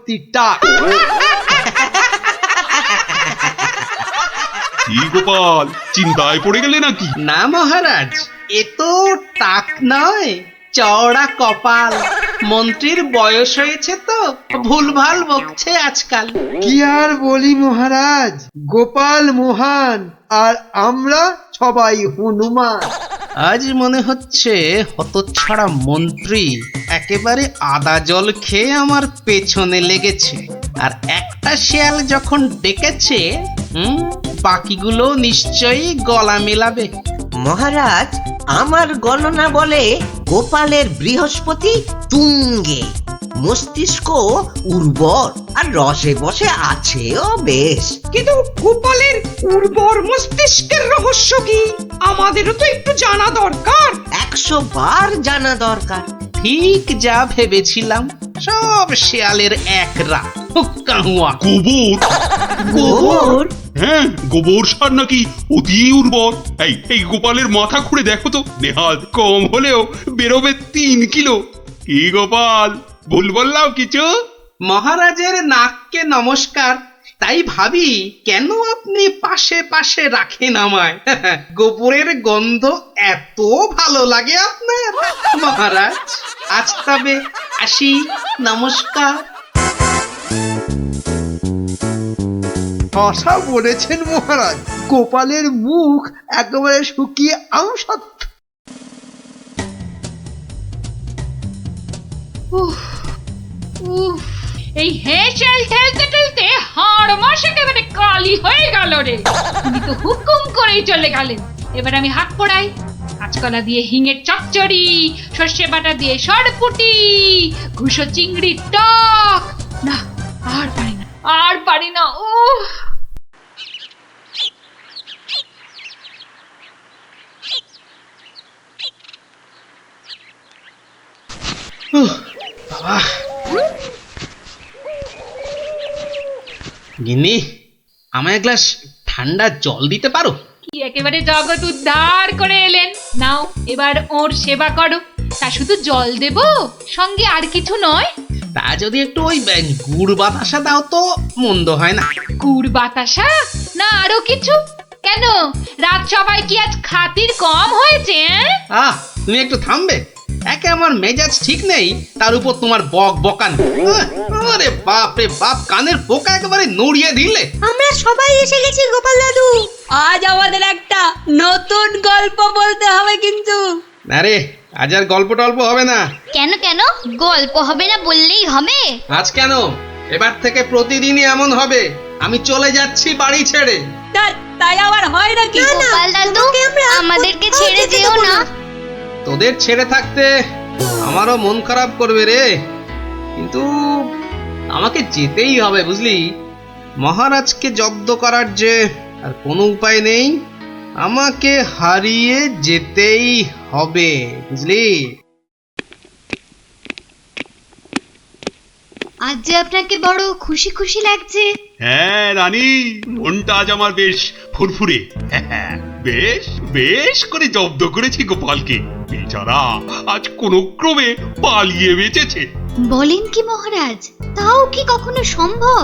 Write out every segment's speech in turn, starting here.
ভর্তি টাক। কি গোপাল, চিন্তায় পড়ে গেলে নাকি? না মহারাজ, এ তো টাক নয়, চওড়া কপাল। মন্ত্রীর বয়স হয়েছে তো ভুলভাল বকছে আজকাল। কি আর বলি মহারাজ, গোপাল মহান আর আমরা সবাই হনুমান। আজ মনে হচ্ছে হতচ্ছাড়া মন্ত্রী একেবারে আদা জল খেয়ে আমার পেছনে লেগেছে। আর একটা শেয়াল যখন ডেকেছে, বাকিগুলো নিশ্চয়ই গলা মেলাবে। মহারাজ, আমার গণনা বলে গোপালের বৃহস্পতি তুঙ্গে, মস্তিষ্ক উর্বর আর রসে বসে আছেও বেশ। কিন্তু গোপালের উর্বর মস্তিষ্কের রহস্য কি আমাদেরও তো একটু জানা দরকার। 100 বার জানা দরকার। ঠিক যা ভেবেছিলাম, সব শেয়ালের এক রাত। হুক্কাহুয়া। গোবর? গোবর? হ্যাঁ, গোবর সার নাকি অতি উর্বর। এই গোপালের মাথা খুঁড়ে দেখো তো, নেহাত কম হলেও বেরোবে 3 কিলো। কি গোপাল, ভুল বললাম কিছু? মহারাজের নাককে নমস্কার। তাই ভাবি কেন আপনি পাশে পাশে রাখেন আমায়। গোবরের গন্ধ এত ভালো লাগে আপনার মহারাজ। আজ তবে আসি, নমস্কার। ভাষা বলেছেন মহারাজ, গোপালের মুখ একেবারে শুকিয়ে আমসত্ব। এই হেঁচেল ঠেলতে ঠেলতে হাড় মাস একেবারে কালি হয়ে গেল রে। উনি তো হুকুম করেই চলে গেলেন। এবার আমি হাত পোড়াই। কাঁচকলা দিয়ে হিঙের চচ্চড়ি, সর্ষে বাটা দিয়ে সরপুটি, ঘুষো চিংড়ির টক। না, আর পারি না, আর পারি না। বাবা, গিন্নি, আমায় এক গ্লাস ঠান্ডা জল দিতে পারো? কি একেবারে জগৎ উদ্ধার করে এলেন। নাও, এবার ওর সেবা করো। তা শুধু জল দেব, সঙ্গে আর কিছু নয়? তা যদি একটু ওই গুড় বাতাসা দাও তো মন্দ হয় না। গুড় বাতাসা না আরো কিছু? কেন, রাত সবাই কি আজ খাতির কম হয়েছে? তুমি একটু থামবে? একে আমার মেজাজ ঠিক নেই, তার উপর তোমার বক বকান। আরে বাপ রে বাপ, কানের পোকা একেবারে নড়িয়ে দিলে। আমরা সবাই এসে গেছি গোপাল দাদু। আজ আমাদের একটা নতুন গল্প বলতে হবে কিন্তু। আরে আজ আর গল্প টল্প হবে না। কেন কেন গল্প হবে না বললেই হবে? আজ কেন, এবার থেকে প্রতিদিনই এমন হবে। আমি চলে যাচ্ছি বাড়ি ছেড়ে। তাই আবার হয় নাকি? গোপাল দাদু, আমাদেরকে ছেড়ে যেও না। তোদের ছেড়ে থাকতে আমারও মন খারাপ করবে রে, কিন্তু আমাকে যেতেই হবে বুঝলি। মহারাজকে জব্দ করার যে আর কোনো উপায় নেই, আমাকে হারিয়ে যেতেই হবে বুঝলি। আজ যে আপনাকে বড় খুশি খুশি লাগছে। হ্যাঁ রানী, মনটা আজ আমার বেশ ফুরফুরে। বেশ বেশ করে জব্দ করেছি গোপালকে। বেচারা আজ কোনো ক্রমে পালিয়ে বেঁচেছে। বলেন কি মহারাজ, তাও কি কখনো সম্ভব?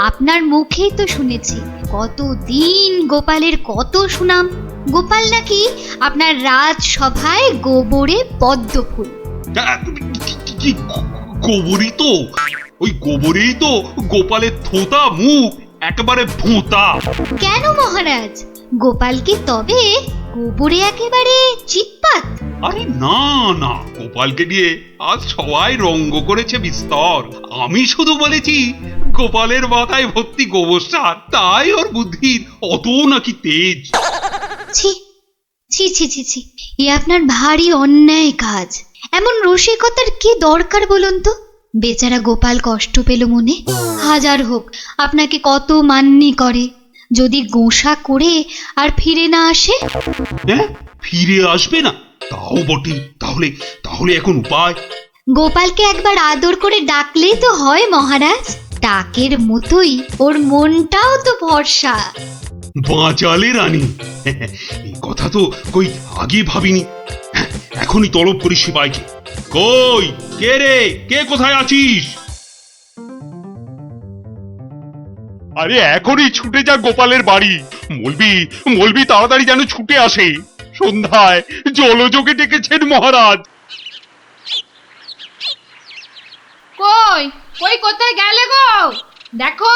আপনার মুখেই তো শুনেছি কতদিন গোপালের কত সুনাম। গোপাল নাকি আপনার রাজসভায় গোবরে পদ্ম ফুল। গোবরই তো, ওই গোবরেই তো গোপালের থোতা মুখ একেবারে ভোঁতা। কেন মহারাজ, গোপাল কি তবে গোবরে একেবারে চিৎপাত? আরে না না, গোপালকে নিয়ে আজ সবাই রঙ্গ করেছে বিস্তর। আমি শুধু বলেছি গোপালের মাথায় ভর্তি গোবর সার, তাই ওর বুদ্ধির অত নাকি তেজ। ছি ছি ছি ছি ছি, এ আপনার ভারী অন্যায় কাজ। এমন রসিকতার কি দরকার বলুন তো? বেচারা গোপাল কষ্ট পেল মনে। হাজার হোক আপনাকে কত মান্যি করে, যদি গোসা করে আর ফিরে না আসে। হ্যাঁ, ফিরে আসবে না? তাও বটে। তাহলে তাহলে এখন উপায়? গোপালকে একবার আদর করে ডাকলেই তো হয় মহারাজ। ডাকের মতোই ওর মনটাও তো ভরসা। বাঁচালে রানী, এই কথা তো কই আগে ভাবিনি। এখনই তলব করি সিপাইকে। কই কে রে, কে কোথায় আছিস? আরে এখনই ছুটে যা গোপালের বাড়ি। মলবি তাড়াতাড়ি যেন ছুটে আসে। সন্ধ্যায় জলযোগে ডেকেছেন মহারাজ। কই কই কোথায় গেলে গো? দেখো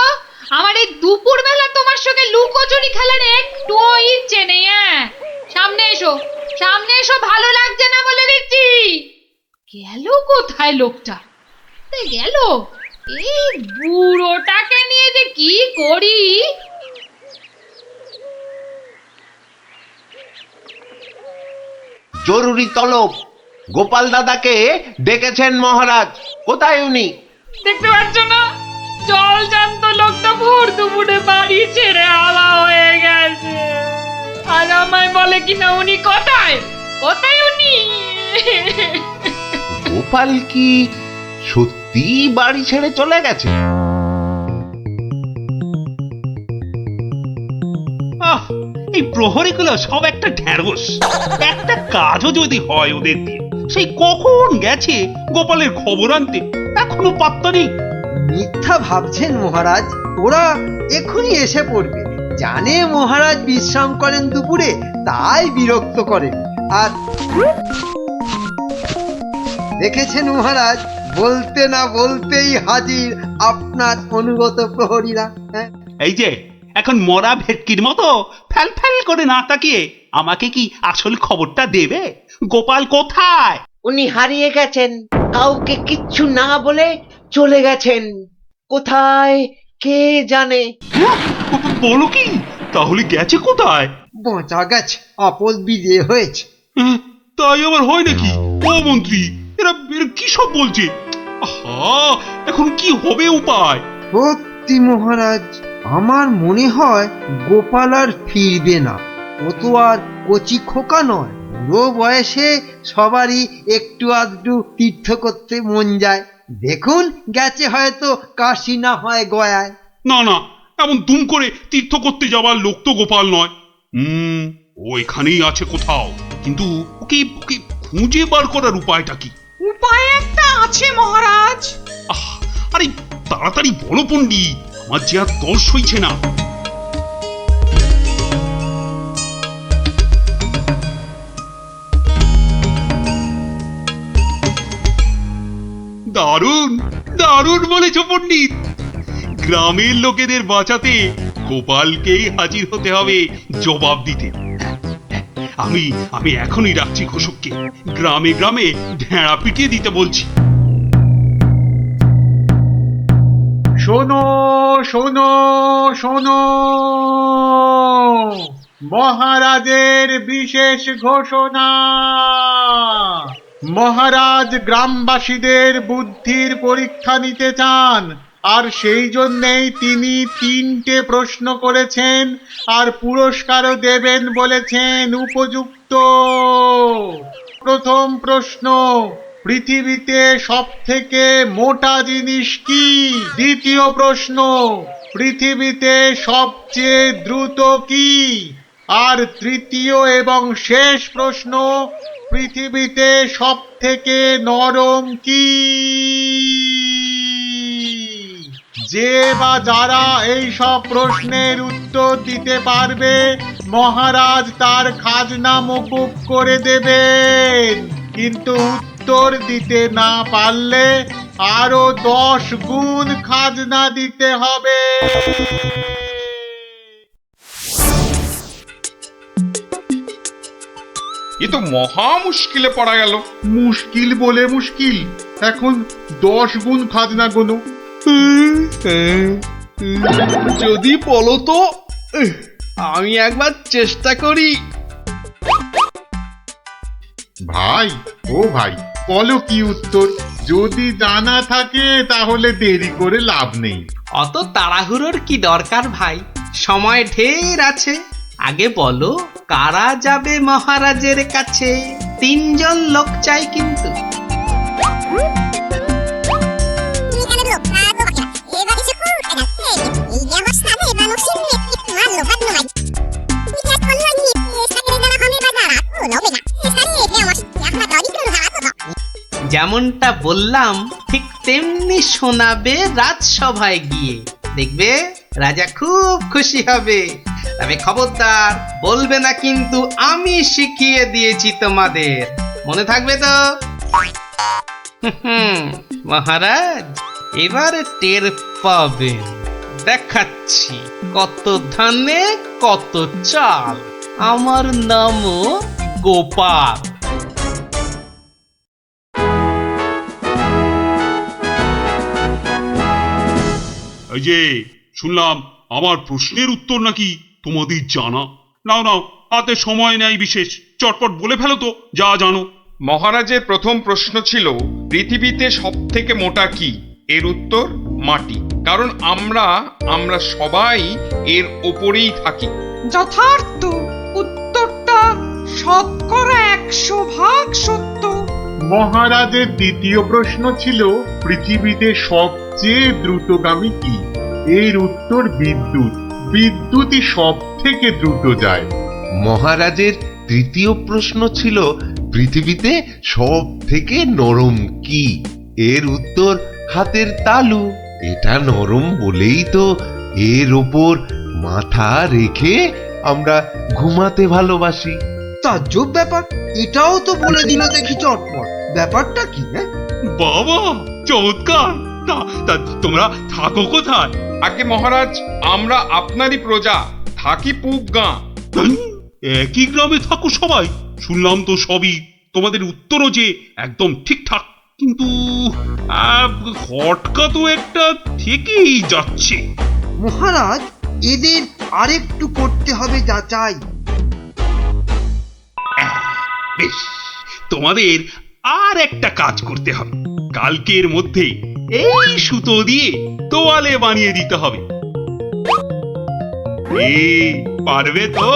আমার এই দুপুর বেলা তোমার সঙ্গে লুকোচুরি খেলার একটুও ইচ্ছে নেই। হ্যাঁ, সামনে এসো, ভালো লাগছে না বলে দিচ্ছি। গেল কোথায় লোকটা? গেল এই বুড়োটাকে নিয়ে যে কি করি। জরুরি তলব, গোপাল দাদাকে ডেকেছেন মহারাজ। কোথায় উনি? দেখতে পাচ্ছ না, জল জান্ত লোকটা ভোর দুপুরে বাড়ি ছেড়ে আলা হয়ে গেছে। আর আমায় বলে কিনা উনি কোথায় উনি। গোপাল কি সত্যি বাড়ি ছেড়ে চলে গেছে? এই প্রহরীগুলো সব একটা ঢ্যাঁড়স। একটা কাজও যদি হয় ওদের দিয়ে, সেই কখন গেছে গোপালের খবর আনতে, এখনো পাত্তা নেই। মিথ্যা ভাবছেন মহারাজ, ওরা এখনই এসে পড়বে। জানে মহারাজ বিশ্রাম করেন দুপুরে, তাই বিরক্ত করেন। আর দেখেছেন মহারাজ, বলতে না বলতেই হাজির আপনার অনুগত প্রহরীরা। হ্যাঁ, এই যে এখন মরা ভেটকির মতো ফ্যাল ফ্যাল করে না তাকিয়ে আমাকে কি আসল খবরটা দেবে? গোপাল কোথায়? উনি হারিয়ে গেছেন, কাউকে কিচ্ছু না বলে চলে গেছেন। কোথায় কে জানে। বলো কি? তাহলে গেছে কোথায়? বাঁচা গেছে, আপদ বিজে হয়েছে। তাই আবার হয় নাকি? ও মন্ত্রী, এরা কি সব বলছে? আহা, এখন কি হবে উপায়? সত্যি মহারাজ, আমার মনে হয় গোপাল আর ফিরবে না। ও তো আর কচি খোকা নয়। বুড়ো বয়সে সবারই একটু আধটু তীর্থ করতে মন যায়। দেখুন, গেছে হয়তো কাশি না হয় গয়ায়। না না, এমন দুম করে তীর্থ করতে যাওয়ার লোক তো গোপাল নয়। ও এখানেই আছে কোথাও, কিন্তু ওকে ওকে খুঁজে বার করার উপায়টা কি? উপায় একটা আছে মহারাজ। আরে তাড়াতাড়ি বলো পণ্ডিত, আমার যে আর দর্শ হইছে না। দারুণ দারুণ বলেছ পণ্ডিত। গ্রামের লোকেদের বাঁচাতে গোপালকেই হাজির হতে হবে জবাব দিতে। আমি এখনই রাখছি ঘোষককে, গ্রামে গ্রামে ঢেঁড়া পিটিয়ে দিতে বলছি। শোনো শোনো শোনো, মহারাজের বিশেষ ঘোষণা। মহারাজ গ্রামবাসীদের বুদ্ধির পরীক্ষা নিতে চান, আর সেই জন্যেই তিনি 3টে প্রশ্ন করেছেন, আর পুরস্কারও দেবেন বলেছেন উপযুক্ত। প্রথম প্রশ্ন, পৃথিবীতে সবথেকে মোটা জিনিস কি? দ্বিতীয় প্রশ্ন, পৃথিবীতে সবচেয়ে দ্রুত কি? আর তৃতীয় এবং শেষ প্রশ্ন, পৃথিবীতে সবথেকে নরম কি? যে বা যারা এই সব প্রশ্নের উত্তর দিতে পারবে, মহারাজ তার খাজনা মকুব করে দেবেন। কিন্তু উত্তর দিতে না পারলে আরো 10 গুণ খাজনা দিতে হবে। এ তো মহা মুশকিলে পড়া গেল। মুশকিল বলে মুশকিল, এখন 10 গুণ খাজনা গোনো। যদি বলো তো, আমি একবার চেষ্টা করি। ভাই, ও ভাই, বলো কি উত্তর? যদি জানা থাকে তাহলে দেরি করে লাভ নেই। অত তাড়াহুড়োর কি দরকার ভাই, সময় ঢের আছে। আগে বলো, কারা যাবে মহারাজের কাছে? 3 জন লোক চাই কিন্তু। যেমনটা বললাম ঠিক তেমনি শোনাবে রাজসভায় গিয়ে, দেখবে রাজা খুব খুশি হবে। তবে খবরদার বলবে না কিন্তু আমি শিখিয়ে দিয়েছি তোমাদের, মনে থাকবে তো? মহারাজ এবার টের পাবেন, দেখাচ্ছি কত ধানে কত চাল। আমার নামও গোপাল। এই যে শুনলাম আমার প্রশ্নের উত্তর নাকি তোমাদের জানা। নাও নাও, হাতে সময় নেই বিশেষ, চটপট বলে ফেলো তো যা জানো। মহারাজের প্রথম প্রশ্ন ছিল পৃথিবীতে সব থেকে মোটা কি? এর উত্তর মাটি। কারণ আমরা সবাই এর ওপরেই থাকি। যথার্থ উত্তরটা 100% সত্য। মহারাজের দ্বিতীয় প্রশ্ন ছিল পৃথিবীতে সবচেয়ে দ্রুতগামী কি? এর উত্তর বিদ্যুৎ। বিদ্যুৎই সব থেকে দ্রুত যায়। মহারাজের তৃতীয় প্রশ্ন ছিল পৃথিবীতে সব থেকে নরম কি? এর উত্তর হাতের তালু। এটা নরম বলেই তো এর ওপর মাথা রেখে আমরা ঘুমাতে ভালোবাসি। তাজ্জব ব্যাপার, এটাও তো বলে দিল দেখি চটপট। ব্যাপারটা কি? হ্যাঁ, বাবা চমৎকার। তা তোমরা থাকো কোথায়? আগে মহারাজ, আমরা আপনারই প্রজা, থাকি পুব গাঁ। একই গ্রামে থাকো সবাই? শুনলাম তো সবই, তোমাদের উত্তরও যে একদম ঠিকঠাক, কিন্তু খটকা তো একটা থেকেই যাচ্ছে। মহারাজ এদের আরেকটু করতে হবে যাচাই। বেশ, তোমাদের আর একটা কাজ করতে হবে। কালকের মধ্যে এই সুতো দিয়ে তোয়ালে বানিয়ে দিতে হবে। পারবে তো?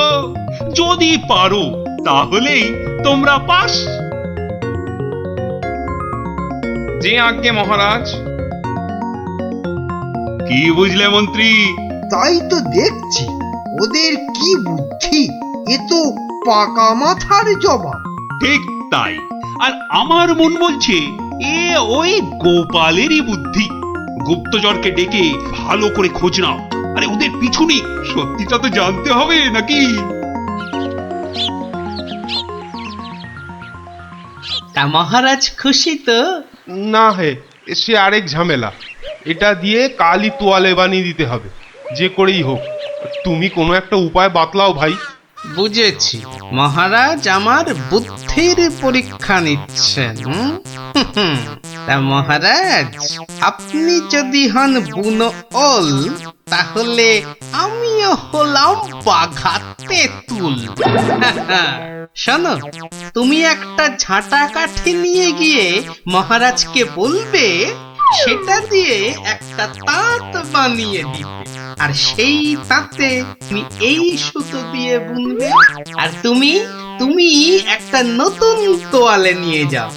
যদি পারো তাহলেই তোমরা পাস। যে আজ্ঞে মহারাজ। কি বুঝলে মন্ত্রী? তাই তো দেখছি, ওদের কি বুদ্ধি! এ তো পাকা মাথার জবাব। ঠিক তাই। আর আমার মন বলছে এ ওই গোপালেরই বুদ্ধি। গুপ্তচরকে ডেকে ভালো করে খোঁজ নাও। আরে ওদের পিছনে সত্যিটা তো জানতে হবে নাকি? তা মহারাজ খুশি তো? না হে, সে আরেক ঝামেলা। এটা দিয়ে কালই তোয়ালে বানিয়ে দিতে হবে, যে করেই হোক। তুমি কোনো একটা উপায় বাতলাও ভাই। বুঝেছি, মহারাজ আমার বুদ্ধির পরীক্ষা নিচ্ছেন। তা মহারাজ, আপনি যদি হন বুনো ওল, তাহলে আমিও হলাম বাঘা তেঁতুল। শোনো, তুমি একটা ঝাঁটা কাঠি নিয়ে গিয়ে মহারাজকে বলবে সেটা দিয়ে একটা তাঁত বানিয়ে দিতে, আর সেই তাঁতে তুমি এই সুতো দিয়ে বুনবে, আর তুমি একটা নতুন তোয়ালে নিয়ে যাও।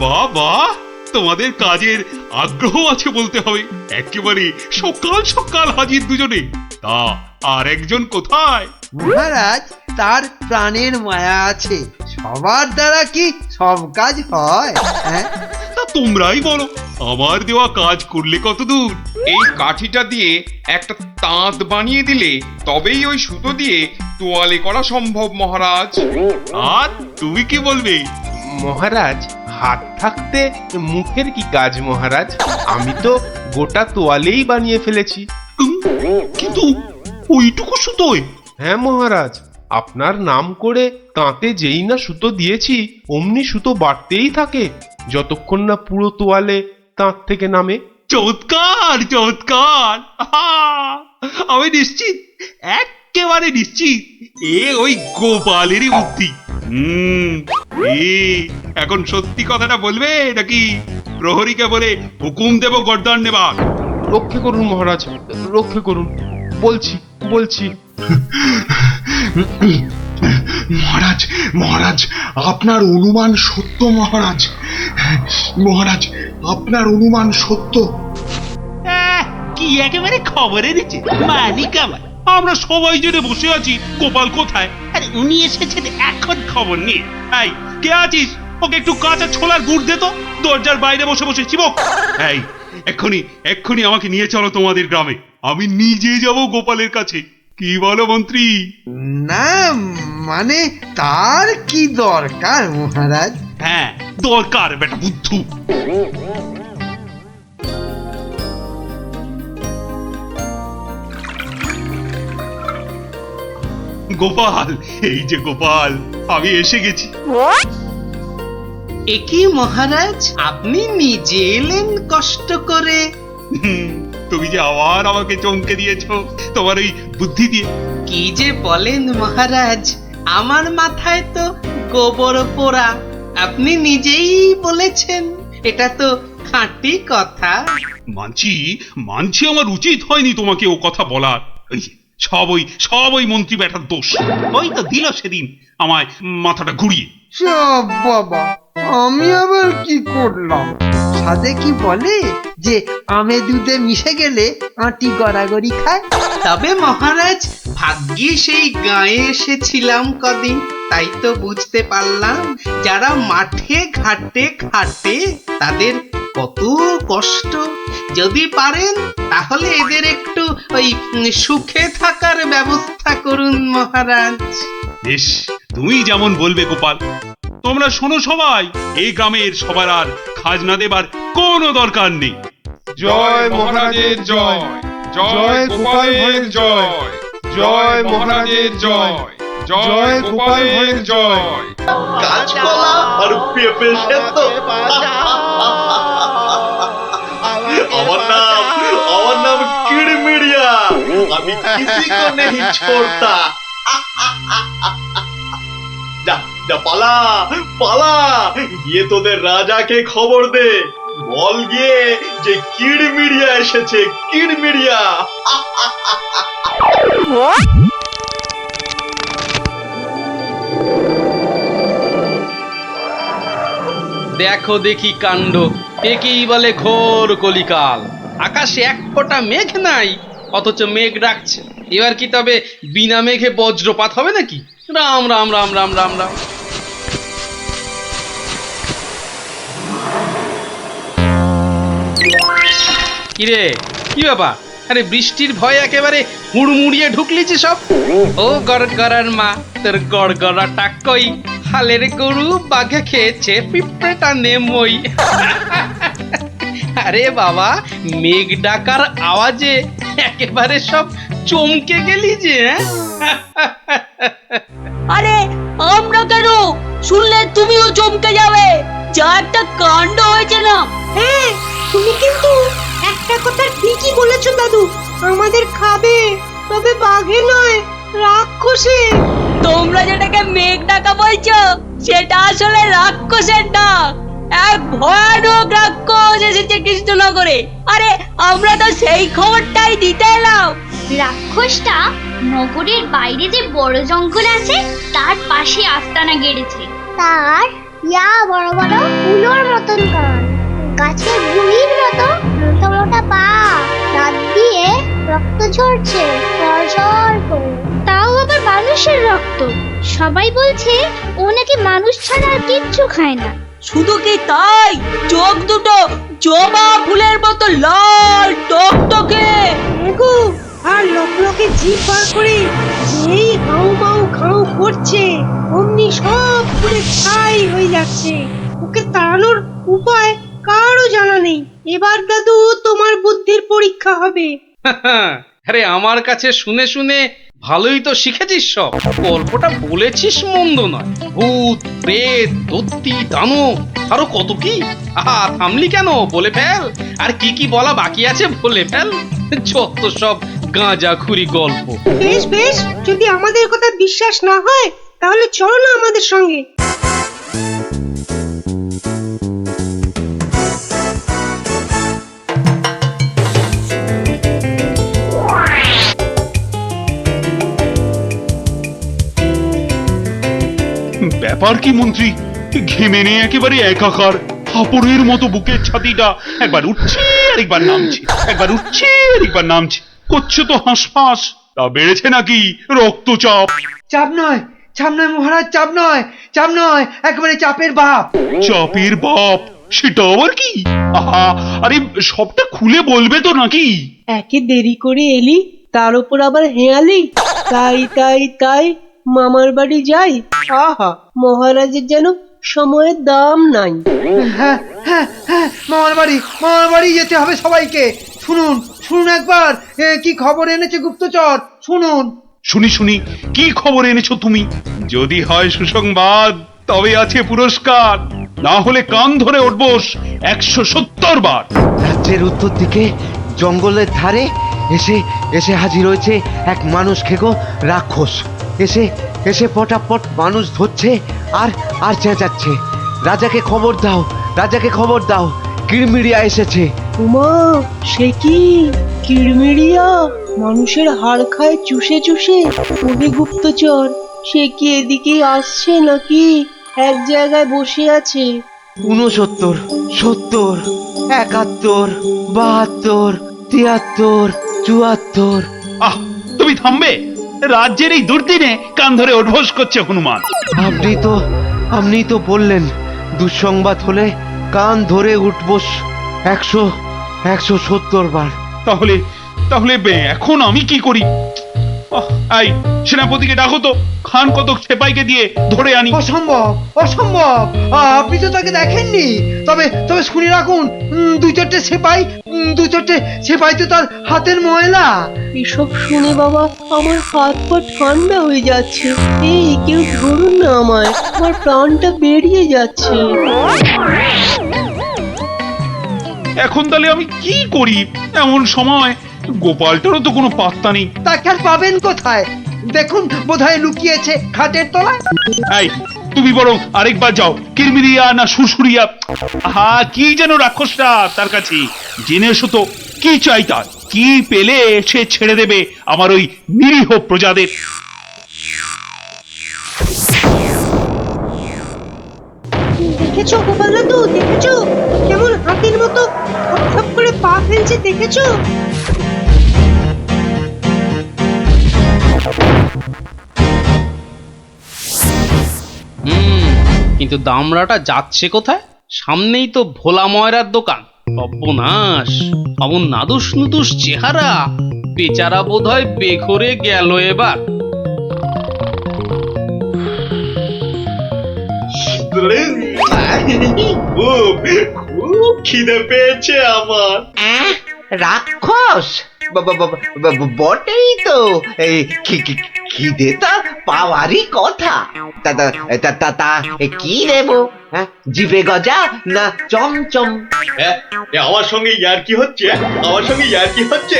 বাবা, তোমাদের কাজের আগ্রহ আছে বলতে হবে। একেবারে সকাল সকাল হাজির দুজনে। তা আর একজন কোথায়? মহারাজ, তার প্রাণের মায়া আছে, সবার দ্বারা কি সব কাজ হয়? হ্যাঁ, তা তোমরাই বলো, আমার দেওয়া কাজ করলে কতদূর? এই কাঠিটা দিয়ে একটা তাঁত বানিয়ে দিলে তবেই ওই সুতো দিয়ে তোয়ালে করা সম্ভব মহারাজ। আর তুমি কি বলবে? মহারাজ, হাত থাকতে মুখের কি কাজ মহারাজ? আমি তো গোটা তোয়ালেই বানিয়ে ফেলেছি। কিন্তু ওইটুকু সুতোয়? হ্যাঁ মহারাজ, আপনার নাম করে তাঁতে যেই না সুতো দিয়েছি অমনি সুতো বাড়তেই থাকে, যতক্ষণ না পুরো তোয়ালে তাঁত থেকে নামে। চমৎকার চমৎকার। আমি নিশ্চিত, একেবারে নিশ্চিত এ ওই গোপালেরই বুদ্ধি। এখন সত্যি কথাটা বলবে নাকি প্রহরীকে বলে হুকুম দেব গর্দান নেবার? রক্ষে করুন মহারাজ, রক্ষে করুন। বলছি বলছি। মহারাজ, মহারাজ, আপনার অনুমান সত্য মহারাজ। মহারাজ, আপনার অনুমান সত্য। কি একেবারে খবরে এনেছে মালিক আমার। আমরা সবাই জেনে বসে আছি গোপাল কোথায়, আর উনি এসেছেন এখন খবর নিয়ে। এই কে আছিস? ওকে একটু কাঁচা ছোলার গুড় দে তো, দরজার বাইরে বসে বসে চিবক। এই এক্ষুনি এক্ষুনি আমাকে নিয়ে চলো তোমাদের গ্রামে, আমি নিজে যাব গোপালের কাছে। কি বলো মন্ত্রী? না মানে তার কি দরকার মহারাজ? হ্যাঁ দরকার বেটা বুদ্ধু। গোপাল, এই যে গোপাল, আমি এসে গেছি। একই মহারাজ, আপনি নিজে এলেন কষ্ট করে? তুমি যে আবার আমাকে চমকে দিয়েছো তোমার ওই বুদ্ধি দিয়ে। কি যে বলেন মহারাজ, আমার মাথায় তো গোবর পোড়া। আপনি নিজেই বলেছেন, এটা তো খাঁটি কথা। মানছি মানছি আমার উচিত হয়নি তোমাকে ও কথা বলার। ওই সব ওই মন্ত্রী বেটার দোষ। ওই তো দিল সেদিন আমায় মাথাটা ঘুরিয়ে। সব বাবা, আমি আবার কি করলাম? সাধে কি বলে যে আমে দুধে মিশে গেলে আঁটি গড়াগড়ি খায়। তবে মহারাজ, ভাগ্যে সেই গায়ে এসেছিলাম কদিন, তাই তো বুঝতে পারলাম যারা মাঠে ঘাটে খাটে তাদের কত কষ্ট। যদি পারেন তাহলে এদের একটু ওই সুখে থাকার ব্যবস্থা করুন মহারাজ। বেশ, তুমি যেমন বলবে গোপাল। তোমরা শোনো সবাই, এই গ্রামের সবার আর খাজনা দেবার কোনো দরকার নেই। জয় মহারাজের জয়, জয় গোপাল ভাঁড়ের জয়, জয় মহারাজের জয়, জয় গোপাল ভাঁড়ের জয়। কাঁচকলা আর পেঁপে সেদ্ধ। আমার নাম কিড়মিড়িয়া, আমি কিসি কো নেহি ছোড়তা। যা যা পালা পালা, গিয়ে তোদের রাজাকে খবর দে, বল গিয়ে যে কিড়মিড়িয়া এসেছে, কিড়মিড়িয়া। দেখো দেখি কাণ্ড, একেই বলে ঘোর কলিকাল। আকাশে এক ফোঁটা মেঘ নাই, অথচ মেঘ ডাকছে। এবার কি তবে বিনা মেঘে বজ্রপাত হবে নাকি? রাম রাম রাম রাম রাম রাম। কিরে, কি ব্যাপার? আরে বৃষ্টির ভয় একেবারে হুড়মুড়িয়ে ঢুকলি যে সব। ও গড়গড়ার মা, তোর গড়গড়াটা কই? হালের গরু বাঘে খেয়েছে, পিঁপড়েটা নেমই। আরে বাবা, মেঘ ডাকার আওয়াজে একেবারে সব চমকে গেলি যে। আরে আমরা কেন? শুনলে তুমিও চমকে যাবে। যা একটা কাণ্ড হয়েছে না। হ্যাঁ, তুমি কিন্তু একটা কথা ঠিকই বলেছো দাদু, আমাদের খাবে, তবে বাঘে নয়, রাক্ষসে। তোমরা যেটাকে মেঘ ডাকা বলছো, সেটা আসলে রাক্ষসের ডাক। এক ভয়ানক রাক্ষস এসেছে কৃষ্ণনগরে। আরে আমরা তো সেই খবরটাই দিতে এলাম। রাক্ষসটা নগরের বাইরে যে বড় জঙ্গল আছে তার পাশে আস্তানা গেড়েছে। তার ইয়া বড় বড় ফুলোর মতন কান, গাছের গুড়ির মতো মোটা মোটা পা, দাঁত দিয়ে রক্ত ঝরছে ঝরঝর করে। তাও আবার মানুষের রক্ত। সবাই বলছে ও নাকি মানুষ ছাড়া আর কিচ্ছু খায় না। শুধু কি তাই, চোখ দুটো জবা ফুলের মতো লাল টকটকে, আর লকলকে জিভ বার করে যেই হাউ মাউ খাউ করছে, অমনি সব পুরে ছাই হয়ে যাচ্ছে। ওকে তাড়ানোর উপায় কারও জানা নেই। এবার দাদু, তোমার বুদ্ধির পরীক্ষা হবে। আরে আমার কাছে শুনে শুনে ভালোই তো শিখেছিস সব। গল্পটা বলেছিস মন্দ নয়। ভূত, প্রেত, দত্তি, দানব, আরো কত কি। আহা, থামলি কেন? বলে ফেল। আর কি কি বলা বাকি আছে বলে ফেল। যত সব গাঁজাখুরি গল্প। বেশ বেশ, যদি আমাদের কথা বিশ্বাস না হয় তাহলে চলো না আমাদের সঙ্গে। ব্যাপার কি মন্ত্রী? ঘেমে নিয়ে একেবারে একাকার, হাঁপড়ের মতো বুকের ছাতিটা একবার উঠছে আর একবার নামছে, একবার উঠছে আর একবার নামছে। করছে তো হাঁসফাঁস। তা বেড়েছে নাকি রক্তচাপ? চাপ নয়, চাপ নয় মহারাজ, চাপ নয়, চাপ নয়, একেবারে চাপের বাপ। চাপের বাপ? সেটা আবার কি? আহা, আরে সবটা খুলে বলবে তো নাকি? একে দেরি করে এলি, তার উপর আবার হেয়ালি। তাই তাই তাই মামার বাড়ি যাই। আহা, মহারাজের যেন সময়ের দাম নাই। হ্যাঁ হ্যাঁ হ্যাঁ, মামার বাড়ি যেতে হবে সবাইকে। শুনুন শুনুন একবার, কি খবর এনেছে গুপ্তচর, শুনুন। শুনি, কি খবর এনেছো তুমি? যদি হয় সুসংবাদ তবে আছে পুরস্কার, না হলে কান ধরে উঠবোস 170 বার। রাজ্যের উত্তর দিকে জঙ্গলের ধারে এসে হাজির হয়েছে এক মানুষ খেকো রাক্ষস। এসে পটাপট মানুষ ধরছে আর চেঁচাচ্ছে, রাজাকে খবর দাও, রাজাকে খবর দাও, কিরমিরিয়া এসেছে। উমা, সে কি কিরমিরিয়া? মানুষের হাড় খায় চুষে চুষে। ওরে গুপ্তচর, সে কি এদিকে আসছে নাকি এক জায়গায় বসে আছে? 69, 70, 71, 72, 73, 74। আহ, তুমি থামবে? রাজ্যের এই দুর্দিনে কান ধরে উঠবোস করছে হনুমান। আপনি তো বললেন দুঃসংবাদ হলে কান ধরে উঠবোস 170 বার। তাহলে এখন আমি কি করি? এই সেনাপতিকে ডাকো তো, খান কতক সেপাইকে দিয়ে ধরে আনি। অসম্ভব, আপনি তো তাকে দেখেননি। তবে শুনে রাখুন, দুই চারটে সেপাই তো তার হাতের ময়লা। এসব শুনে বাবা আমার হাত পা ঠান্ডা হয়ে যাচ্ছে। এই কেউ ধরুন না আমায়, আমার প্রাণটা বেরিয়ে যাচ্ছে। এখন তাহলে আমি কি করি? এমন সময় গোপালটারও তো কোনো পাত্তা নেই। তাকে আর পাবেন কোথায়? দেখুন, বোধহয় লুকিয়েছে খাটের তলায়। এই তুমি বরং আরেকবার যাও, কিরমিরিয়া না সুরসুরিয়া, কি যেন রাক্ষসটা তার কাছে, জেনে এসো তো কি চাই তার, কি পেলে সে ছেড়ে দেবে আমার ওই নিরীহ প্রজাদের। দেখেছো গোপাল দাদু, দেখেছো কেমন হাতির মতো খপ করে পা ফেলছে, দেখেছো? কিন্তু দামড়াটা যাচ্ছে কোথায়? সামনেই তো ভোলা ময়রার দোকান। সর্বনাশ, অমন নাদুস নুদুস চেহারা, বেচারা বোধহয় বেঘরে গেল এবার। খুব খিদে পেয়েছে আমার। রাক্ষস বটেই তো, এই খিদে তা পাওয়ারই কথা। তা কি দেবো? জিভে গজা না চমচম? আমার সঙ্গে ইয়ার্কি হচ্ছে, আমার সঙ্গে ইয়ার্কি হচ্ছে।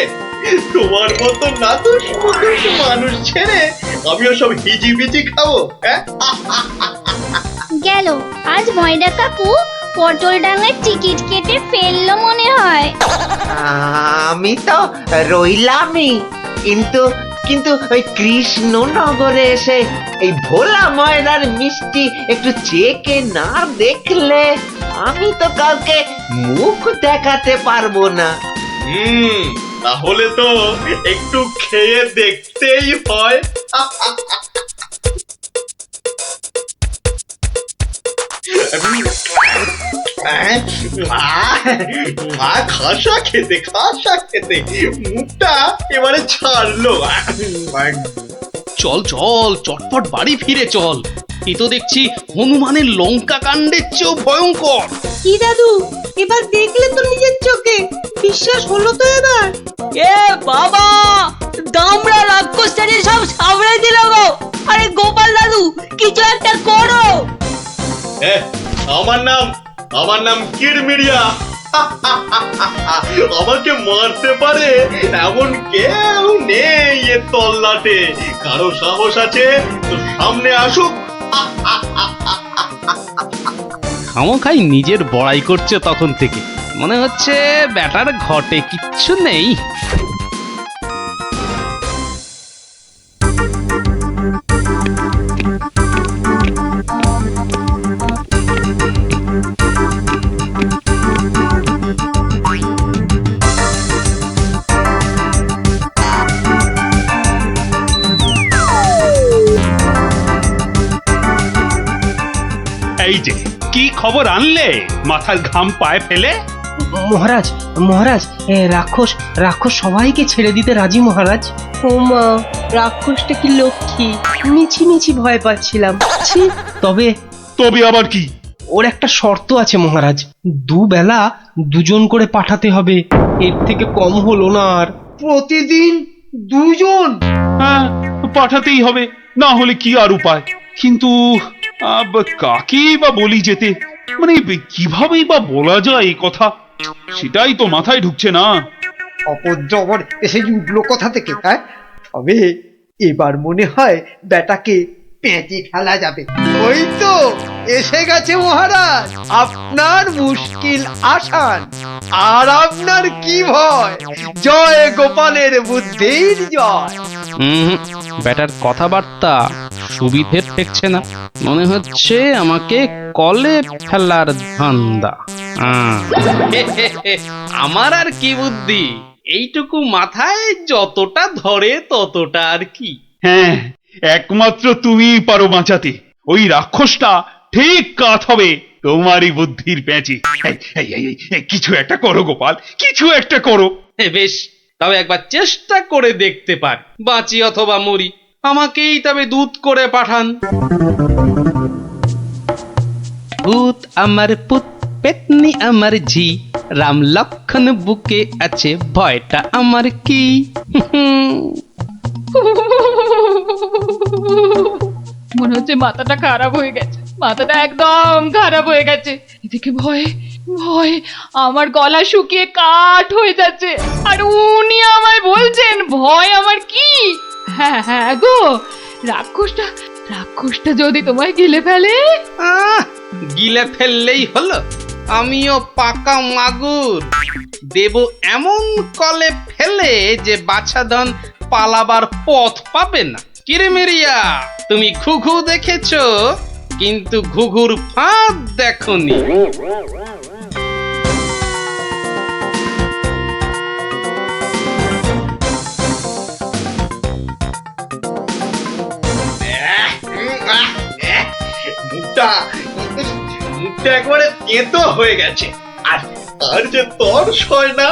তোমার মতো নাদুস মানুষ ছেড়ে আমিও সব হিজিবিজি খাবো? গেল আজ ময়দা কাকু পটল ডাঙায় টিকিট কেটে ফেললো মনে হয়। আমি তো রইলামই, কিন্তু ওই কৃষ্ণনগরে এসে এই ভোলা ময়দার মিষ্টি একটু চেকে না দেখলে আমি তো কাউকে মুখ দেখাতে পারবো না। তাহলে তো একটু খেয়ে দেখতেই হয়। খাসা খেতে মুখটা এবারে ছাড়লো। চল চটপট বাড়ি ফিরে চল। এ তো দেখছি হনুমানের লঙ্কা কাণ্ডের চেয়েও ভয়ঙ্কর। কি দাদু, এবার দেখলে তো নিজের চোখে? বিশ্বাস হলো তো এবার? এ বাবা, দামড়া রাক্ষসটাকে সব সামনে দিল গো। আরে গোপাল দাদু, কিছু একটা করো। আমার নাম কিরমিরিয়া। আমাকে মারতে পারে এমন কেউ নেই এ তল্লাটে। কারো সাহস আছে তো সামনে আসুক। খামোখাই নিজের বড়াই করছে তখন থেকে। মনে হচ্ছে ব্যাটার ঘটে কিচ্ছু নেই। এই যে কি খবর আনলে মাথার ঘাম পায়ে ফেলে? মহারাজ মহারাজ রাক্ষস রাক্ষস সবাইকে ছেড়ে দিতে রাজি মহারাজ। ও মা, রাক্ষসটা কি লক্ষ্মী, মিছি মিছি ভয় পাচ্ছিলাম। ছি, তবে তবে আবার কি? ওর একটা শর্ত আছে মহারাজ, দুবেলা দুজন করে পাঠাতে হবে, এর থেকে কম হলো না আর। প্রতিদিন দুজন? হ্যাঁ, পাঠাতেই হবে, না হলে কি আর উপায়। কিন্তু কাকেই বা বলি যেতে, মানে কিভাবেই বা বলা যায় এই কথা, সেটাই তো মাথায় ঢুকছে না। অপদ্রবর এসে উঠলো কথা থেকে। হ্যাঁ, তবে এবার মনে হয় বেটাকে পেঁচে ফেলা যাবে। ওই তো এসে গেছে মহারাজ, আপনার মুশকিল আসান। আর আপনার কি ভয়? জয় গোপালের বুদ্ধির জয়। ব্যাটার কথাবার্তা সুবিধে ঠেকছে না, মনে হচ্ছে আমাকে কলে ফেলার ধান্দা। আমার আর কি বুদ্ধি, এইটুকু মাথায় যতটা ধরে ততটা আর কি। হ্যাঁ, একমাত্র তুমিই পারো বাঁচাতে। ওই রাক্ষসটা ঠিক কাত হবে তোমারই বুদ্ধির প্যাঁচে। কিছু একটা করো গোপাল, কিছু একটা করো। বেশ, তবে একবার চেষ্টা করে দেখতে পার, বাঁচি অথবা মরি। আমাকেই তবে দূত করে পাঠান। ভূত আমার পুত, পেতনি আমার ঝি, রাম লক্ষণ বুকে আছে, ভয়টা আমার কি? মনে হচ্ছে মাথাটা খারাপ হয়ে গেছে, মাথাটা একদম খারাপ হয়ে গেছে। এদিকে ভয়ে ভয়ে আমার গলা শুকিয়ে কাঠ হয়ে যাচ্ছে, আর উনি আমায় বলছেন ভয় আমার কি? হ্যাঁ হ্যাঁ গো, রাক্ষসটা যদি তোমায় গিলে ফেলে? গিলে ফেললেই হলো, আমিও পাকা মাগুর, দেব এমন কলে ফেলে যে বাছাধন পালাবার পথ পাবে না। কিরেমিরিয়া, তুমি ঘুঘু দেখেছো, কিন্তু ঘুঘুর ফাঁদ দেখোনি। মুখটা মুখটা একবারে তেতো হয়ে গেছে। আর আর যে তর্স হয় না,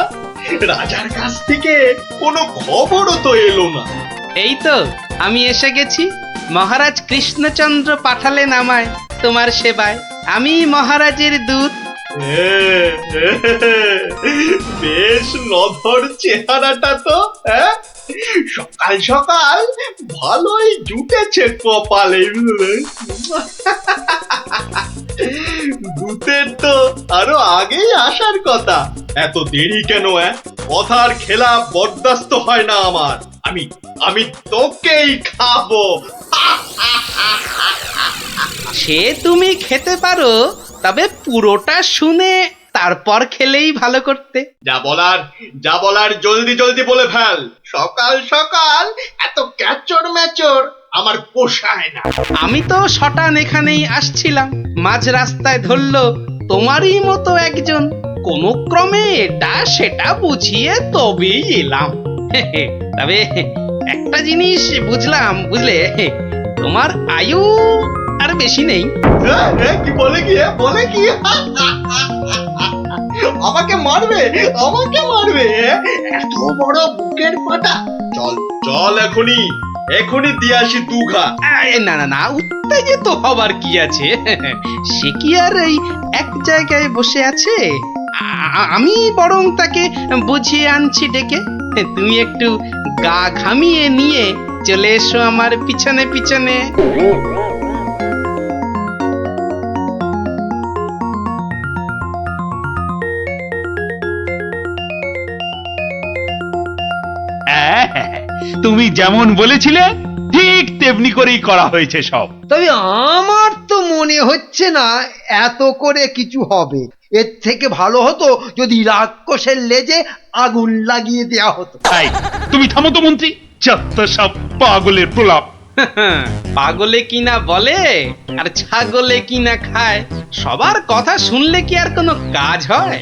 রাজার কাছ থেকে কোনো খবরও তো এলো না। এই তো আমি এসে গেছি, মহারাজ কৃষ্ণচন্দ্র পাঠালেন আমায় তোমার সেবায়, আমি মহারাজের দূত। বেশ নধর চেহারাটা তো, হ্যাঁ? সকাল সকাল ভালোই জুটেছে কপালে। দূতের তো আরো আগেই আসার কথা, এত দেরি কেন? কথার খেলাপ বরদাস্ত হয় না আমার। আমি তোকেই খাবো। সে তুমি খেতে পারো, তবে পুরোটা শুনে তারপর খেলেই ভালো করতে। যা বলার জলদি জলদি বলে ফেল। সকাল সকাল এত ক্যাচড় ম্যাচড় আমার পোষায় না। আমি তো শটান এখানেই আসছিলাম, মাঝ রাস্তায় ধরলো তোমারই মতো একজন, কোনো ক্রমে এটা সেটা বুঝিয়ে তবেই এলাম। তবে একটা জিনিস বুঝলাম, বুঝলে, তোমার আয়ু আর বেশি নেই। কি বলে কি আমাকে মারবে? এত বড় বুকের পাটা? চল এখনই দিয়ে আসি দুঘা। না না না, উত্তেজিত হবার কি আছে? সে কি আর এই এক জায়গায় বসে আছে? আমি বরং তাকে বুঝিয়ে আনছি ডেকে। তুমি একটু গা ঘামিয়ে নিয়ে চলে এসো আমার পিছনে পিছনে। তুমি যেমন বলেছিলে ঠিক তেমনি করেই করা হয়েছে সব। তবে আমার তো মনে হচ্ছে না এত করে কিছু হবে। এর থেকে ভালো হতো যদি রাক্ষসের লেজে আগুন লাগিয়ে দেয়া হতো। তুমি থামো তো মন্ত্রী, যত সব পাগলের প্রলাপ। পাগলে কিনা বলে আর ছাগলে কিনা খায়, সবার কথা শুনলে কি আর কোনো কাজ হয়?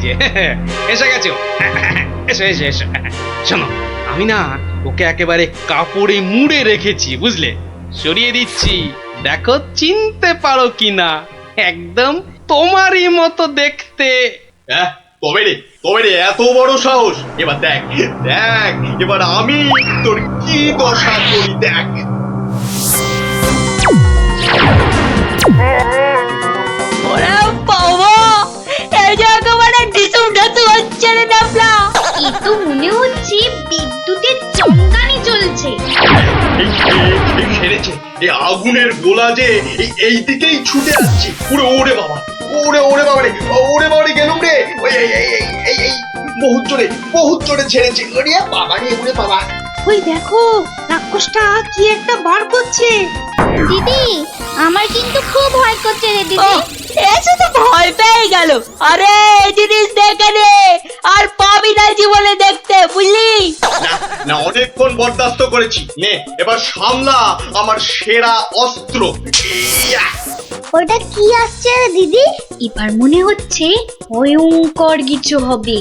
যে এসে গেছে ও। এসো এসো এসো। শোনো, আমি না ওকে একেবারে কাপড়ে মুড়ে রেখেছি, বুঝলে? সরিয়ে দিচ্ছি, দেখো চিনতে পারো কিনা। একদম তোমারই মতো দেখতে। তবে রে এত বড় সাহস! এবার দেখ দেখ, এবার আমি তোর কি দশা করি দেখ। ওরে বাবা, এই যে একেবারে ডিসুম ঢাসু হচ্ছে রে নাপলা। এ তো মনে হচ্ছে বিদ্যুতের চমকানি চলছে। সেরেছে, এই আগুনের গোলা যে এই দিকেই ছুটে আসছে। ওরে বাবা, ওরে বাবা রে, ওরে বাবা রে, গেলুম রে। এই বহুত জোরে ছেড়েছে। ওরে বাবা রে, ওরে বাবা। ওই দেখো, রাক্ষসটা কি একটা বার করছে। দিদি, আমার কিন্তু খুব ভয় করছে রে দিদি। এসে তো ভয় পেয়ে গেল। আরে এই জিনিস দেখে নে, আর পাবি না জীবনে দেখতে, বুঝলি? না, অনেকক্ষণ বরদাস্ত করেছি। নে এবার সামলা আমার সেরা অস্ত্র। ইয়া! ওটা কি আসছে রে দিদি? এবার মনে হচ্ছে ভয়ঙ্কর কিছু হবে।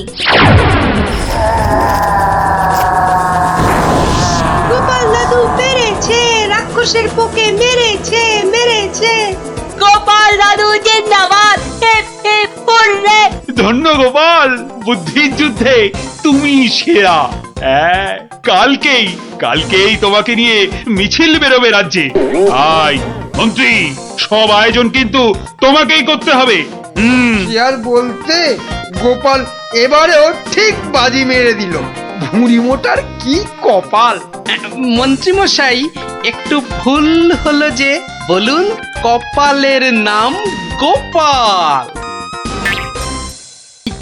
গোপাল দাদু মেরেছে, রাক্ষসের পোকে মেরেছে। গোপাল দাদু জিন্দাবাদ। Hip hip hurray. ধন্য গোপাল, বুদ্ধির যুদ্ধে তুমি সেরা। হ্যাঁ, কালকেই তোমাকে নিয়ে মিছিল বেরোবে রাজ্যে। আয় মন্ত্রী, সব আয়োজন কিন্তু তোমাকেই করতে হবে। কি আর বলতে, গোপাল এবারেও ঠিক বাজি মেরে দিল। ভুঁড়ি মোটার কি কপাল! মন্ত্রীমশাই, একটু ভুল হলো যে। বলুন, কপালের নাম গোপাল।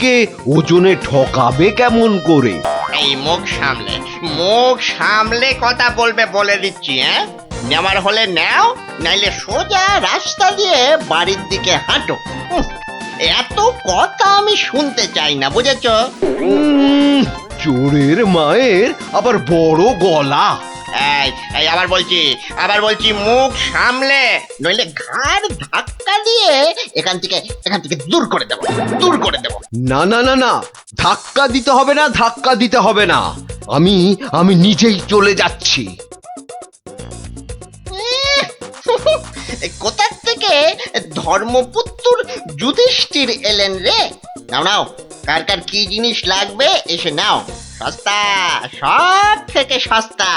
কে ওজনে ঠকাবে কেমন করে? এই মুখ সামলে কথা বলবে বলে দিচ্ছি। নেওয়ার হলে নাও, নাইলে সোজা রাস্তা দিয়ে বাড়ির দিকে হাঁটো। এত কথা আমি শুনতে চাই না, বুঝেছো? চোরের মায়ের আবার বড় গলা। এই আবার বলছি মুখ সামলে, নইলে ঘাড় ধাক্কা দিয়ে এখান থেকে দূর করে দেবো। না, ধাক্কা দিতে হবে না। আমি নিজেই চলে যাচ্ছি। কোথা থেকে ধর্মপুত্র যুধিষ্ঠির এলেন রে? নাও, কার কি জিনিস লাগবে এসে নাও। সস্তা, সব থেকে সস্তা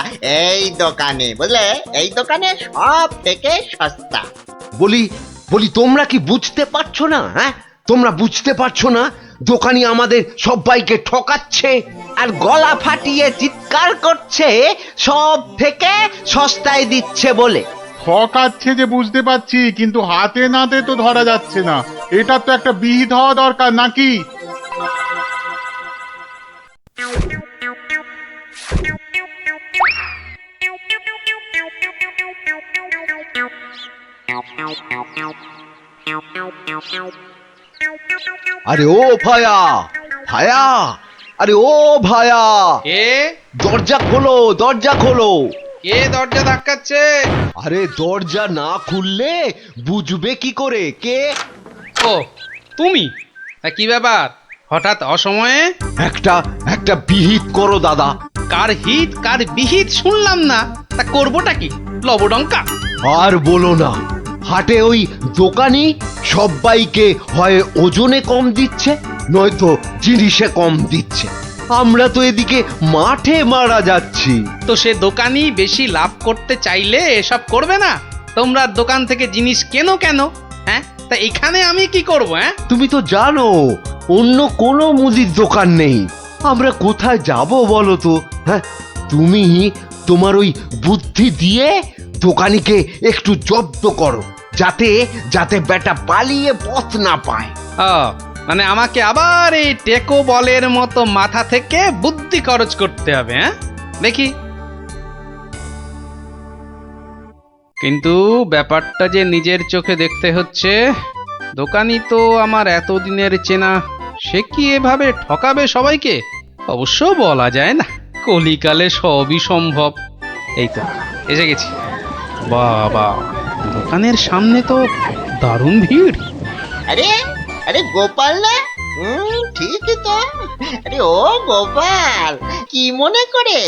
এই দোকানে, বুঝলে? এই দোকানে সব থেকে সস্তা। বলি তোমরা কি বুঝতে পারছো না? তোমরা বুঝতে পারছো না দোকানি আমাদের সবাইকে ঠকাচ্ছে আর গলা ফাটিয়ে চিৎকার করছে সব থেকে সস্তায় দিচ্ছে বলে। ঠকাচ্ছে যে বুঝতে পারছি, কিন্তু হাতে নাতে তো ধরা যাচ্ছে না। এটা তো একটা বিহিত হওয়া দরকার নাকি? আরে ও ভায়া, আরে ও ভায়া, কে? দরজা খোলো। কে দরজা ধাক্কাচ্ছে? আরে দরজা না খুললে বুঝবে কি করে কে? ও তুমি? তা কি ব্যাপার হঠাৎ অসময়ে? একটা বিহিত করো দাদা। কার হিত কার বিহিত শুনলাম না। তা করবোটা কি? লবডঙ্কা? আর বলো না, হাটে ওই দোকানি সবাইকে হয় ওজনে কম দিচ্ছে, নয়তো জিনিসে কম দিচ্ছে। আমরা তো এদিকে মাঠে মারা যাচ্ছি। তো সে দোকানি বেশি লাভ করতে চাইলে এসব করবে না? তোমরা দোকান থেকে জিনিস কেন? তা এখানে আমি কি করব? তুমি তো জানো অন্য কোনো মুদির দোকান নেই। আমরা কোথায় যাব বলো তো? তুমি তোমার ওই বুদ্ধি দিয়ে দোকানিকে একটু জব্দ করো, যাতে বেটা পালিয়ে পথ না পায়। মানে আমাকে আবার এই টেকো বলের মতো মাথা থেকে বুদ্ধি খরচ করতে হবে? দেখি। কিন্তু ব্যাপারটা যে নিজের চোখে দেখতে হচ্ছে। দোকানি তো আমার এতদিনের চেনা, সে কি এভাবে ঠকাবে সবাইকে? অবশ্য বলা যায় না, কলিকালে সবই সম্ভব। এই তো এসে গেছি। বাবা, দোকানের সামনে তো দারুণ ভিড়। আরে গোপাল না? ঠিকই তো। আরে ও গোপাল, কি মনে করে?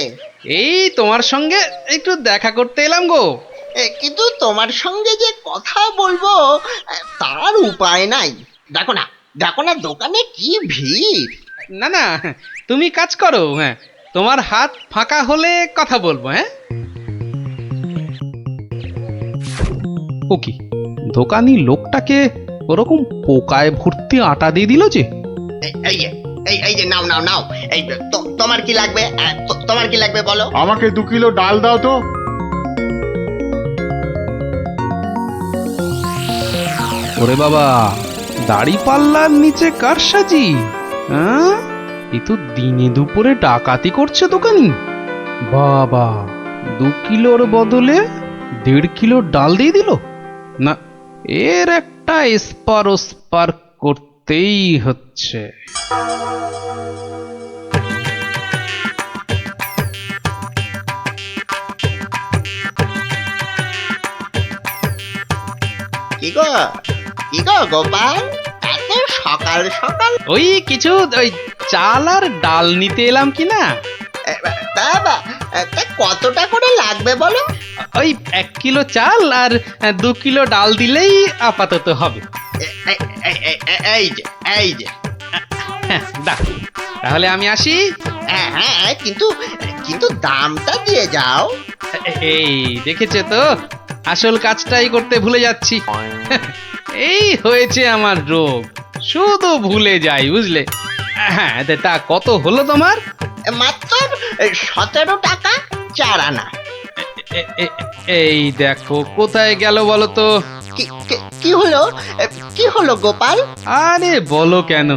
এই তোমার সঙ্গে একটু দেখা করতে এলাম গো। কিন্তু তোমার সঙ্গে যে কথা বলবো তার উপায় নাই। দেখো না, দেখো না দোকানে কি ভিড়। না না, তুমি কাজ করো, হ্যাঁ তোমার হাত ফাঁকা হলে কথা বলবো। হ্যাঁ ও কি, দোকানি লোকটাকে ওরকম পোকায় ভর্তি আটা দিয়ে দিল যে। এই এই যে নাও নাও নাও, এই তোমার কি লাগবে? তোমার কি লাগবে বলো? আমাকে 2 কিলো ডাল দাও তো। ওরে বাবা, দাড়ি পাল্লার নিচে কারসাজি। হ্যাঁ, এ তো দিনে দুপুরে ডাকাতি করছে দোকানি। বাবা, 2 কিলোর বদলে 1.5 কিলো ডাল দিয়ে দিল। না, এর একটা এসপার ওসপার করতেই হচ্ছে। কি গো গোপাল, এত সকাল সকাল? ওই কিছু ওই চাল আর ডাল নিতে এলাম কি না। তা কতটা করে লাগবে বলো? ওই 1 কিলো চাল আর 2 কিলো ডাল দিলেই আপাতত হবে। এই যে দাও, তাহলে আমি আসি। হ্যাঁ, কিন্তু দামটা দিয়ে যাও। এই দেখেছে তো, আসল কাজটাই করতে ভুলে যাচ্ছি। এই হয়েছে আমার রোগ, শুধু ভুলে যাই, বুঝলে। হ্যাঁ, তা কত হলো তোমার? মাত্র 17 টাকা 4 আনা। এই দেখো, কোথায় গেল বলো তো? কি হলো গোপাল? আরে বলো কেন,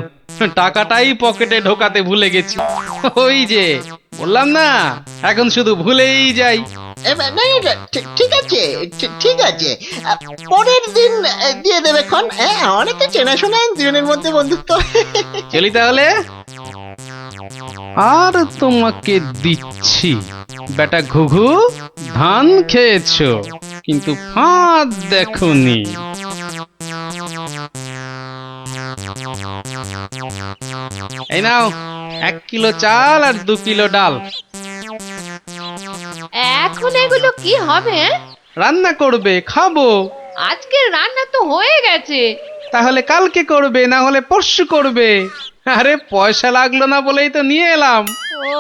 টাকাটাই পকেটে ঢোকাতে ভুলে গেছি। ওই যে বললাম না, এখন শুধু ভুলেই যাই। ঠিক আছে, পরের দিন দিয়ে দেবে খন। অনেকে চেনাশোনা, দুজনের মধ্যে বন্ধুত্ব। চলি তাহলে। আর তোমাকে দিচ্ছি বেটা ঘুঘু, ধান খেয়েছো কিন্তু ফাঁদ দেখোনি। এই নাও 1 কিলো চাল আর 2 কিলো ডাল। এখন এগুলো কি হবে? রান্না করবে, খাবো। আজকে রান্না তো হয়ে গেছে। তাহলে কালকে করবে, না হলে পরশু করবে। আরে পয়সা লাগলো না বলেই তো নিয়ে এলাম। ও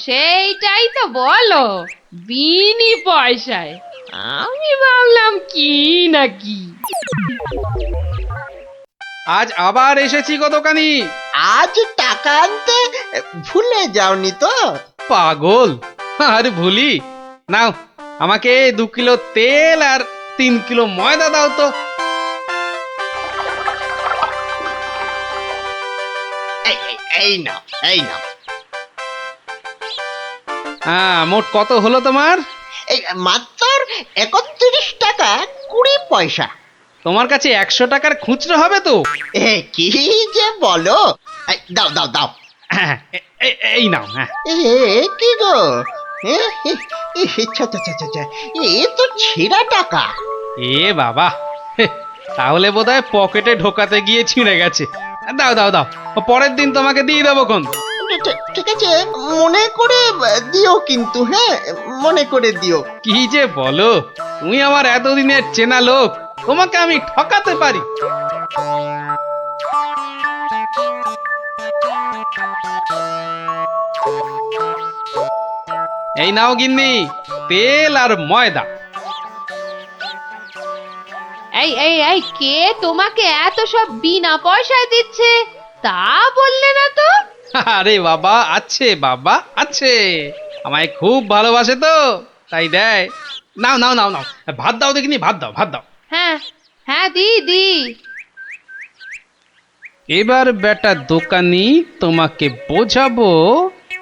সেইটাই তো বলো, বিনি পয়সায়। আমি ভাবলাম কি নাকি। আজ আবার এসেছি গো দোকানি। আজ টাকা আনতে ভুলে যাওনি তো? পাগল, আরে ভুলি। নাও, আমাকে 2 কিলো তেল আর 3 কিলো ময়দা দাও তো। এই নাও। হ্যাঁ, মোট কত হলো তোমার? এই মাত্র 31 টাকা 20 পয়সা। তোমার কাছে 100 টাকার খুচরো হবে তো? কি যে বলো, দাও দাও দাও। এই নাও। হ্যাঁ, কি গো, এ তো ছেঁড়া টাকা। এ বাবা, তাহলে বোধহয় পকেটে ঢোকাতে গিয়ে ছিঁড়ে গেছে। দাও দাও দাও, পরের দিন তোমাকে দিয়ে দেবো কোন। ঠিক আছে, মনে করে দিও কিন্তু। হ্যাঁ, মনে করে দিও। কি যে বলো, তুমি আমার এতদিনের চেনা লোক, তোমাকে আমি ঠকাতে পারি? এই নাও গিন্নি, তেল আর ময়দা। এই কে তোমাকে এত সব বিনা পয়সায় দিচ্ছে তা বললে না তো? আরে বাবা, আছে বাবা আছে, আমায় খুব ভালোবাসে তো তাই দেয়। নাও নাও নাও নাও, ভাত দাও দেখিনি, ভাত দাও। হ্যাঁ দি। এবার বেটা দোকানি, তোমাকে বোঝাবো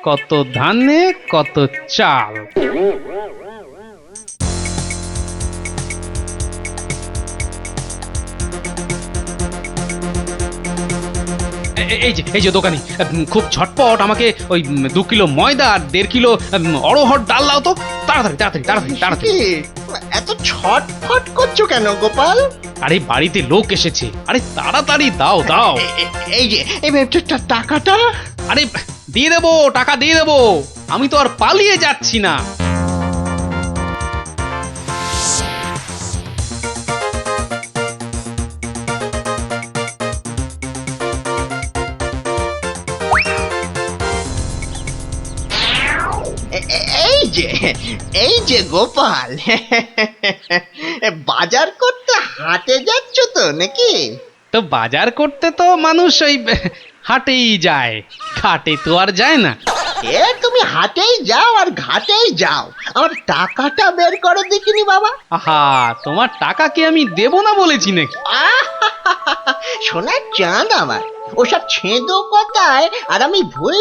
কত ধানে কত চাল। এই যে দোকানি, খুব ঝটপট আমাকে ওই 2 কিলো ময়দা আর 1.5 কিলো অড়হর ডাল দাও তো, তাড়াতাড়ি। এত ছটফট করছো কেন গোপাল? আরে বাড়িতে লোক এসেছে, আরে তাড়াতাড়ি দাও দাও। এই যে টাকাটা। আরে দিয়ে দেবো, টাকা দিয়ে দেবো, আমি তো আর পালিয়ে যাচ্ছি না। এই যে গোপাল, বাজার করতে হাটে যাচ্ছ তো নাকি? তো বাজার করতে তো মানুষ ওই হাটেই যায়, ঘাটে তো আর যায় না। এ তুমি হাটেই যাও আর ঘাটেই যাও, আমার টাকাটা বের করো দেখিনি বাবা। আহা, তোমার টাকা কি আমি দেব না বলেছি নাকি? সোনার চাঁদ আমার, ওসব ছেঁদো কথায় আর আমি ভুল